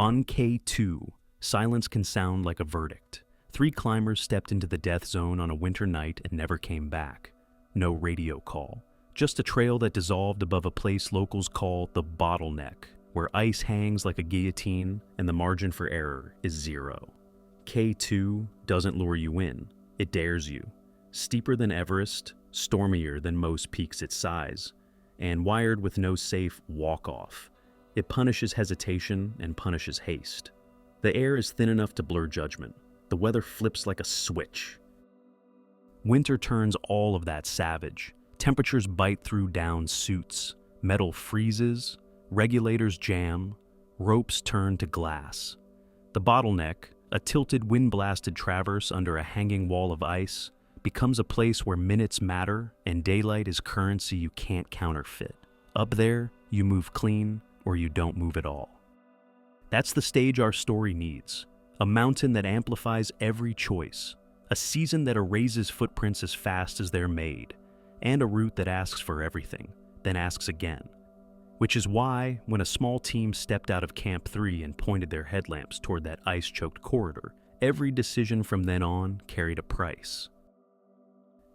On K2, silence can sound like a verdict. 3 climbers stepped into the death zone on a winter night and never came back. No radio call. Just a trail that dissolved above a place locals call the Bottleneck, where ice hangs like a guillotine and the margin for error is 0. K2 doesn't lure you in, it dares you. Steeper than Everest, stormier than most peaks its size, and wired with no safe walk-off. It punishes hesitation and punishes haste. The air is thin enough to blur judgment. The weather flips like a switch. Winter turns all of that savage. Temperatures bite through down suits. Metal freezes. Regulators jam. Ropes turn to glass. The Bottleneck, a tilted wind-blasted traverse under a hanging wall of ice, becomes a place where minutes matter and daylight is currency you can't counterfeit. Up there, you move clean or you don't move at all. That's the stage our story needs. A mountain that amplifies every choice, a season that erases footprints as fast as they're made, and a route that asks for everything, then asks again. Which is why, when a small team stepped out of Camp 3 and pointed their headlamps toward that ice-choked corridor, every decision from then on carried a price.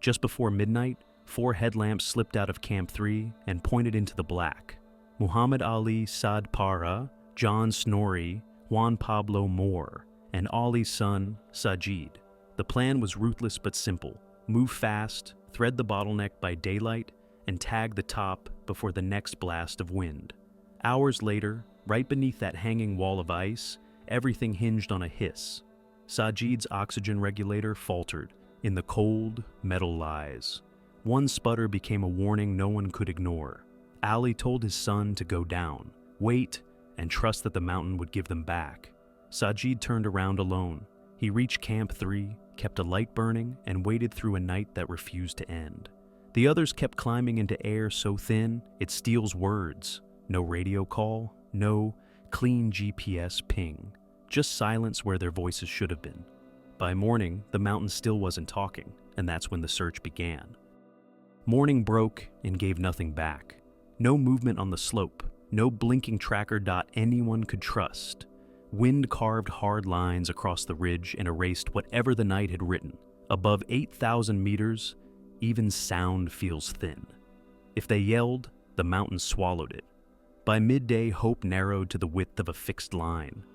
Just before midnight, 4 headlamps slipped out of Camp 3 and pointed into the black. Muhammad Ali Sadpara, John Snorri, Juan Pablo Mohr, and Ali's son, Sajid. The plan was ruthless but simple. Move fast, thread the Bottleneck by daylight, and tag the top before the next blast of wind. Hours later, right beneath that hanging wall of ice, everything hinged on a hiss. Sajid's oxygen regulator faltered in the cold, metal lies. One sputter became a warning no one could ignore. Ali told his son to go down, wait, and trust that the mountain would give them back. Sajid turned around alone. He reached Camp 3, kept a light burning, and waited through a night that refused to end. The others kept climbing into air so thin, it steals words. No radio call, no clean GPS ping. Just silence where their voices should have been. By morning, the mountain still wasn't talking, and that's when the search began. Morning broke and gave nothing back. No movement on the slope, no blinking tracker dot anyone could trust. Wind carved hard lines across the ridge and erased whatever the night had written. Above 8,000 meters, even sound feels thin. If they yelled, the mountain swallowed it. By midday, hope narrowed to the width of a fixed line.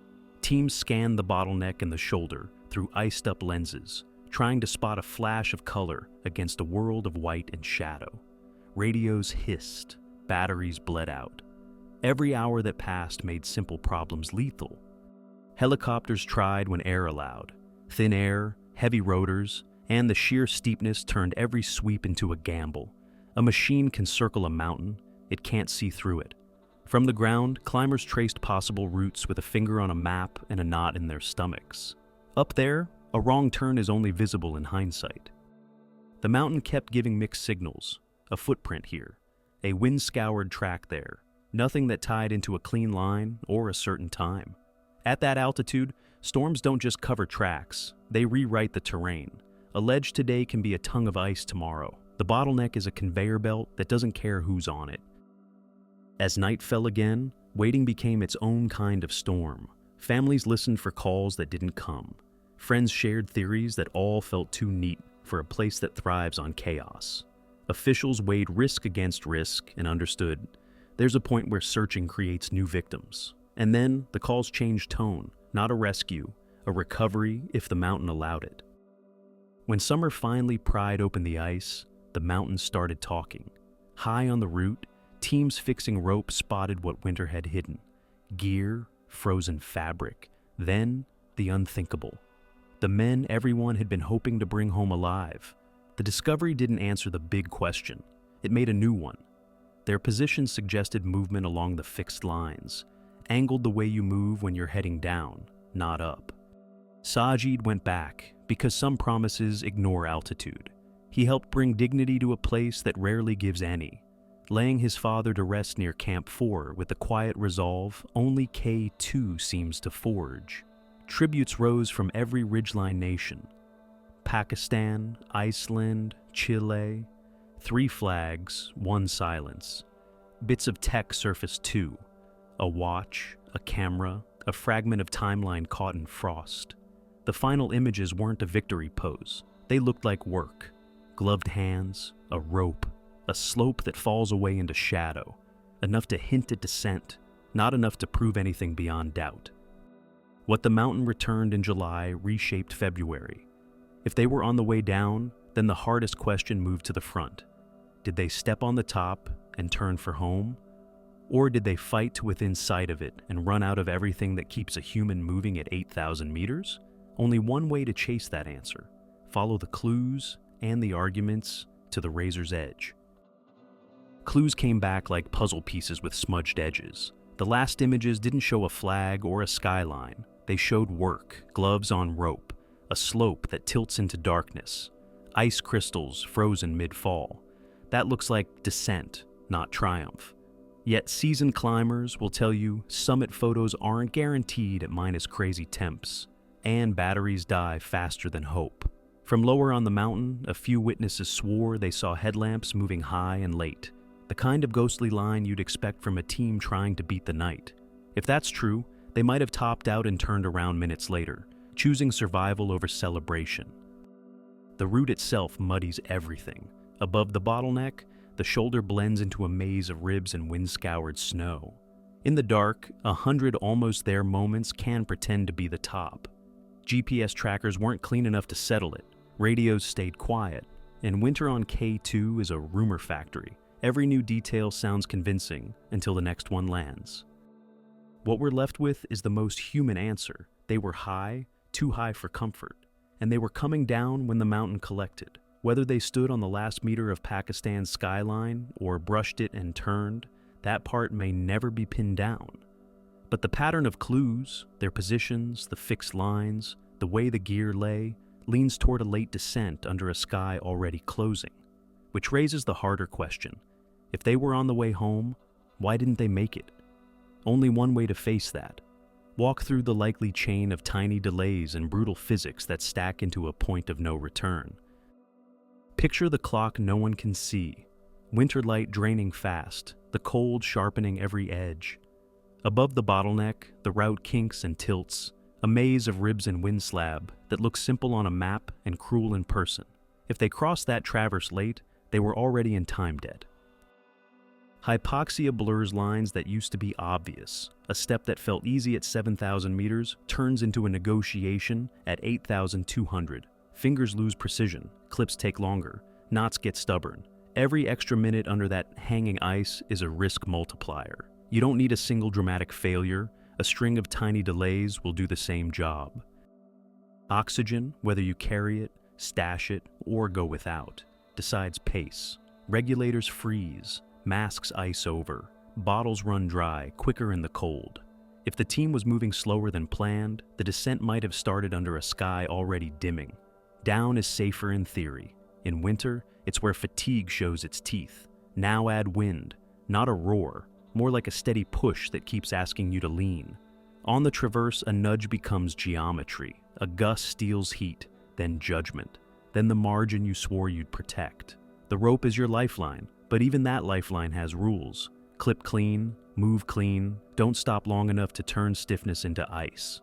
Teams scanned the Bottleneck and the shoulder through iced-up lenses, trying to spot a flash of color against a world of white and shadow. Radios hissed, batteries bled out. Every hour that passed made simple problems lethal. Helicopters tried when air allowed. Thin air, heavy rotors, and the sheer steepness turned every sweep into a gamble. A machine can circle a mountain, it can't see through it. From the ground, climbers traced possible routes with a finger on a map and a knot in their stomachs. Up there, a wrong turn is only visible in hindsight. The mountain kept giving mixed signals. A footprint here, a wind-scoured track there, nothing that tied into a clean line or a certain time. At that altitude, storms don't just cover tracks, they rewrite the terrain. A ledge today can be a tongue of ice tomorrow. The Bottleneck is a conveyor belt that doesn't care who's on it. As night fell again, waiting became its own kind of storm. Families listened for calls that didn't come. Friends shared theories that all felt too neat for a place that thrives on chaos. Officials weighed risk against risk and understood there's a point where searching creates new victims. And then the calls changed tone, not a rescue, a recovery if the mountain allowed it. When summer finally pried open the ice, the mountain started talking. High on the route, teams fixing rope spotted what winter had hidden. Gear, frozen fabric, then the unthinkable. The men everyone had been hoping to bring home alive. The discovery didn't answer the big question. It made a new one. Their positions suggested movement along the fixed lines, angled the way you move when you're heading down, not up. Sajid went back because some promises ignore altitude. He helped bring dignity to a place that rarely gives any, laying his father to rest near Camp 4 with the quiet resolve only K2 seems to forge. Tributes rose from every ridgeline nation. Pakistan, Iceland, Chile, 3 flags, 1 silence. Bits of tech surfaced too. A watch, a camera, a fragment of timeline caught in frost. The final images weren't a victory pose. They looked like work. Gloved hands, a rope, a slope that falls away into shadow, enough to hint at descent, not enough to prove anything beyond doubt. What the mountain returned in July reshaped February. If they were on the way down, then the hardest question moved to the front. Did they step on the top and turn for home? Or did they fight to within sight of it and run out of everything that keeps a human moving at 8,000 meters? Only one way to chase that answer: follow the clues and the arguments to the razor's edge. Clues came back like puzzle pieces with smudged edges. The last images didn't show a flag or a skyline. They showed work, gloves on rope, a slope that tilts into darkness, ice crystals frozen mid-fall. That looks like descent, not triumph. Yet seasoned climbers will tell you summit photos aren't guaranteed at minus crazy temps, and batteries die faster than hope. From lower on the mountain, a few witnesses swore they saw headlamps moving high and late, the kind of ghostly line you'd expect from a team trying to beat the night. If that's true, they might have topped out and turned around minutes later, choosing survival over celebration. The route itself muddies everything. Above the Bottleneck, the shoulder blends into a maze of ribs and wind-scoured snow. In the dark, 100 almost there moments can pretend to be the top. GPS trackers weren't clean enough to settle it. Radios stayed quiet, and winter on K2 is a rumor factory. Every new detail sounds convincing until the next one lands. What we're left with is the most human answer. They were high, too high for comfort, and they were coming down when the mountain collected. Whether they stood on the last meter of Pakistan's skyline or brushed it and turned, that part may never be pinned down. But the pattern of clues, their positions, the fixed lines, the way the gear lay, leans toward a late descent under a sky already closing, which raises the harder question. If they were on the way home, why didn't they make it? Only one way to face that. Walk through the likely chain of tiny delays and brutal physics that stack into a point of no return. Picture the clock no one can see, winter light draining fast, the cold sharpening every edge. Above the Bottleneck, the route kinks and tilts, a maze of ribs and wind slab that looks simple on a map and cruel in person. If they crossed that traverse late, they were already in time dead. Hypoxia blurs lines that used to be obvious. A step that felt easy at 7,000 meters turns into a negotiation at 8,200. Fingers lose precision, clips take longer, knots get stubborn. Every extra minute under that hanging ice is a risk multiplier. You don't need a single dramatic failure. A string of tiny delays will do the same job. Oxygen, whether you carry it, stash it, or go without, decides pace. Regulators freeze, masks ice over, bottles run dry quicker in the cold. If the team was moving slower than planned, the descent might have started under a sky already dimming. Down is safer in theory. In winter, it's where fatigue shows its teeth. Now add wind, not a roar, more like a steady push that keeps asking you to lean. On the traverse, a nudge becomes geometry. A gust steals heat, then judgment, then the margin you swore you'd protect. The rope is your lifeline, but even that lifeline has rules. Clip clean, move clean, don't stop long enough to turn stiffness into ice.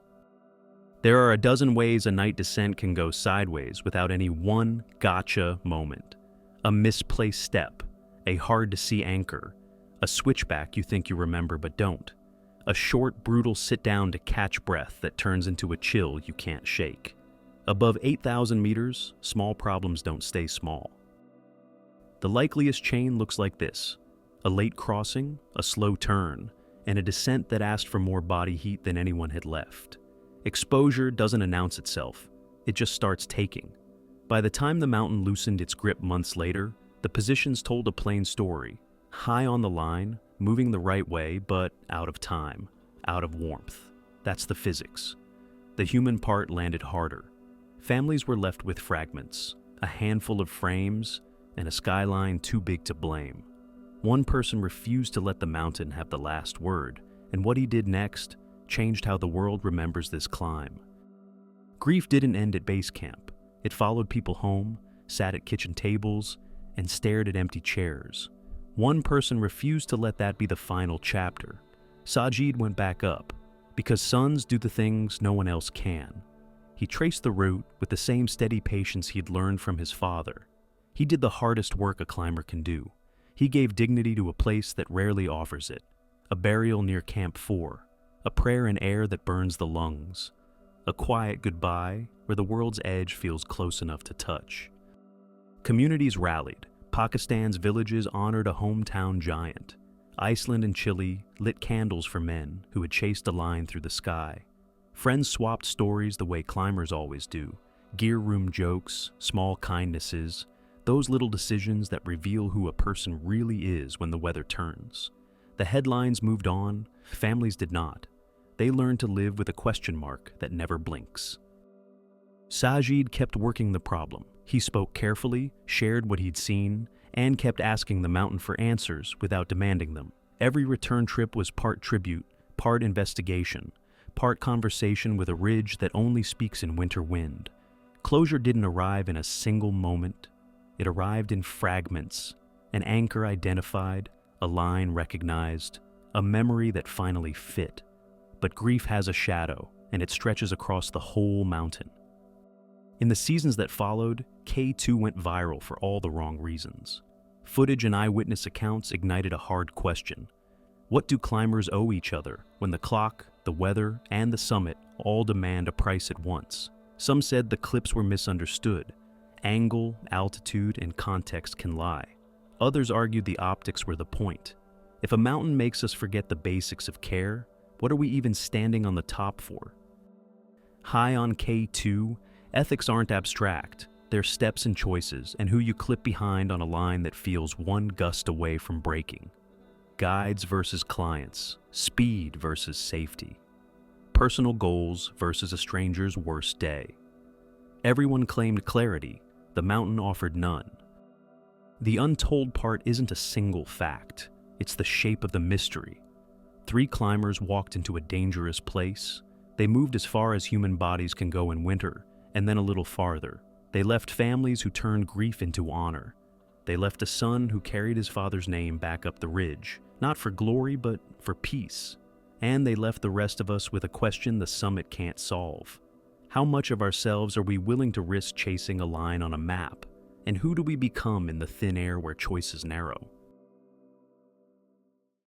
There are a dozen ways a night descent can go sideways without any one gotcha moment. A misplaced step, a hard-to-see anchor, a switchback you think you remember but don't, a short, brutal sit-down to catch breath that turns into a chill you can't shake. Above 8,000 meters, small problems don't stay small. The likeliest chain looks like this: a late crossing, a slow turn, and a descent that asked for more body heat than anyone had left. Exposure doesn't announce itself, it just starts taking. By the time the mountain loosened its grip months later, the positions told a plain story. High on the line, moving the right way, but out of time, out of warmth. That's the physics. The human part landed harder. Families were left with fragments, a handful of frames, and a skyline too big to blame. One person refused to let the mountain have the last word, and what he did next changed how the world remembers this climb. Grief didn't end at base camp. It followed people home, sat at kitchen tables, and stared at empty chairs. One person refused to let that be the final chapter. Sajid went back up, Because sons do the things no one else can. He traced the route with the same steady patience he'd learned from his father. He did the hardest work a climber can do. He gave dignity to a place that rarely offers it. A burial near Camp 4, a prayer in air that burns the lungs, a quiet goodbye where the world's edge feels close enough to touch. Communities rallied. Pakistan's villages honored a hometown giant. Iceland and Chile lit candles for men who had chased a line through the sky. Friends swapped stories the way climbers always do. Gear room jokes, small kindnesses, those little decisions that reveal who a person really is when the weather turns. The headlines moved on, families did not. They learned to live with a question mark that never blinks. Sajid kept working the problem. He spoke carefully, shared what he'd seen, and kept asking the mountain for answers without demanding them. Every return trip was part tribute, part investigation, part conversation with a ridge that only speaks in winter wind. Closure didn't arrive in a single moment. It arrived in fragments, an anchor identified, a line recognized, a memory that finally fit. But grief has a shadow, and it stretches across the whole mountain. In the seasons that followed, K2 went viral for all the wrong reasons. Footage and eyewitness accounts ignited a hard question. What do climbers owe each other when the clock, the weather, and the summit all demand a price at once? Some said the clips were misunderstood. Angle, altitude, and context can lie. Others argued the optics were the point. If a mountain makes us forget the basics of care, what are we even standing on the top for? High on K2, ethics aren't abstract. They're steps and choices, and who you clip behind on a line that feels one gust away from breaking. Guides versus clients, speed versus safety. Personal goals versus a stranger's worst day. Everyone claimed clarity, the mountain offered none. The untold part isn't a single fact, it's the shape of the mystery. 3 climbers walked into a dangerous place. They moved as far as human bodies can go in winter, and then a little farther. They left families who turned grief into honor. They left a son who carried his father's name back up the ridge, not for glory, but for peace. And they left the rest of us with a question the summit can't solve. How much of ourselves are we willing to risk chasing a line on a map? And who do we become in the thin air where choices narrow?